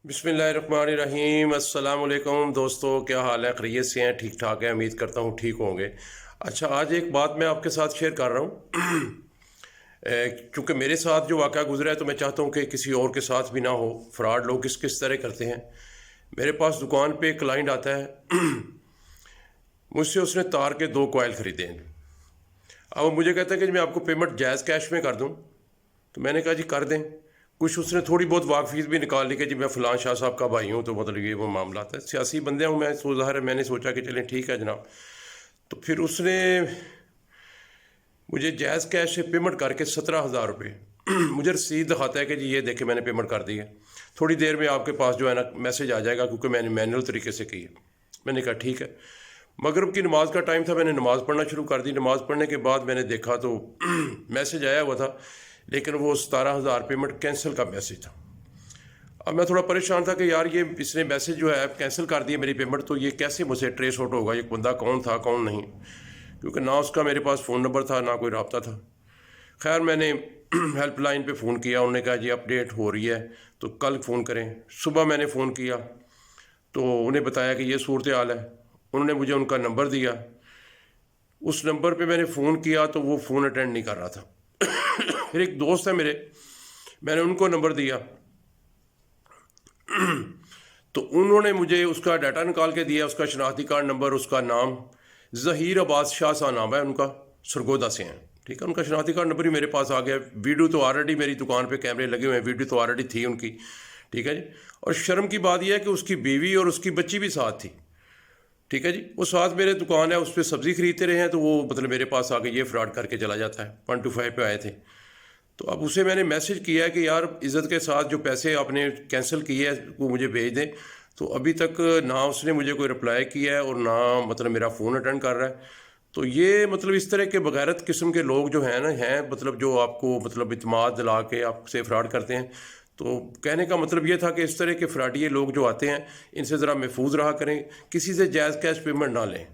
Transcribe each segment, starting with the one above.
बिस्मिल्लाहिर्रहमानिर्रहीम। अस्सलाम वालेकुम दोस्तों, क्या हाल है? खैरियत से हैं? ठीक ठाक है, उम्मीद करता हूँ ठीक होंगे। अच्छा, आज एक बात मैं आपके साथ शेयर कर रहा हूँ। क्योंकि मेरे साथ जो वाक़या गुजरा है तो मैं चाहता हूँ कि किसी और के साथ भी ना हो। फ्रॉड लोग किस किस तरह करते हैं। मेरे पास दुकान पे एक क्लाइंट आता है। मुझसे उसने तार के 2 कॉइल ख़रीदे हैं। अब वो मुझे कहता है कि मैं आपको पेमेंट जायज़ कैश में कर दूँ। तो मैंने कहा जी कर दें। कुछ उसने थोड़ी बहुत वाकफीस भी निकाल ली कि जी मैं फ़लाँ शाह साहब का भाई हूँ, तो मतलब ये वो मामला था। सियासी बंदे हूँ मैं, सो ज़ाहिर है मैंने सोचा कि चलें ठीक है जनाब। तो फिर उसने मुझे जायज़ कैश से पेमेंट करके 17,000 रुपये मुझे रसीद दिखाता है कि जी ये देखे मैंने पेमेंट कर दी है, थोड़ी देर में आपके पास जो है ना मैसेज आ जाएगा, क्योंकि मैंने मैनुअल तरीके से की है। मैंने कहा ठीक है। मगरिब की नमाज़ का टाइम था, मैंने नमाज़ पढ़ना शुरू कर दी। नमाज़ पढ़ने के बाद मैंने देखा तो मैसेज आया हुआ था, लेकिन वो 17,000 पेमेंट कैंसिल का मैसेज था। अब मैं थोड़ा परेशान था कि यार ये इसने मैसेज जो है कैंसिल कर दिया मेरी पेमेंट, तो ये कैसे मुझसे ट्रेस आउट होगा, ये बंदा कौन था कौन नहीं, क्योंकि ना उसका मेरे पास फ़ोन नंबर था ना कोई रब्ता था। खैर मैंने हेल्पलाइन पे फ़ोन किया, उन्होंने कहा जी अपडेट हो रही है तो कल फ़ोन करें। सुबह मैंने फ़ोन किया तो उन्हें बताया कि ये सूरत हाल है। उन्होंने मुझे उनका नंबर दिया। उस नंबर पे मैंने फ़ोन किया तो वो फ़ोन अटेंड नहीं कर रहा था। फिर एक दोस्त है मेरे, मैंने उनको नंबर दिया तो उन्होंने मुझे उसका डाटा निकाल के दिया, उसका शनाख्ती कार्ड नंबर, उसका नाम ज़हीर अब्बास शाह सा नाम है उनका, सरगोदा से हैं। ठीक है, उनका शनाख्ती कार्ड नंबर ही मेरे पास आ गया। वीडियो तो ऑलरेडी मेरी दुकान पे कैमरे लगे हुए हैं, वीडियो तो ऑलरेडी थी उनकी। ठीक है जी। और शर्म की बात यह है कि उसकी बीवी और उसकी बच्ची भी साथ थी। ठीक है जी। वो साथ मेरे दुकान है, उस पर सब्ज़ी खरीदते रहे हैं, तो वो मतलब मेरे पास आके ये फ्रॉड करके चला जाता है। 125 पे आए थे। तो अब उसे मैंने मैसेज किया है कि यार इज़्ज़त के साथ जो पैसे आपने कैंसिल किए हैं वो मुझे भेज दें। तो अभी तक ना उसने मुझे कोई रिप्लाई किया है और ना मतलब मेरा फ़ोन अटेंड कर रहा है। तो ये मतलब इस तरह के बगैरत किस्म के लोग जो हैं ना हैं, मतलब जो आपको मतलब इत्मीनान दिला के आपसे फ्रॉड करते हैं। तो कहने का मतलब ये था कि इस तरह के फ्रॉडिये लोग जो आते हैं इनसे ज़रा महफूज रहा करें, किसी से जायज़ कैश पेमेंट ना लें।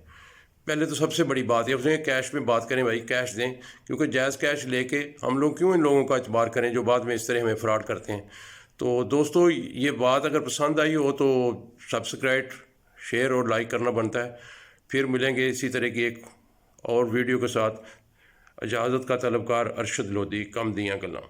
पहले तो सबसे बड़ी बात है उसने कैश में बात करें, भाई कैश दें, क्योंकि जायज़ कैश लेके हम लोग क्यों इन लोगों का एतबार करें जो बाद में इस तरह हमें फ्रॉड करते हैं। तो दोस्तों ये बात अगर पसंद आई हो तो सब्सक्राइब, शेयर और लाइक करना बनता है। फिर मिलेंगे इसी तरह की एक और वीडियो के साथ। इजाज़त का तलबकार अरशद लोधी, कम दियाँ गल्लां।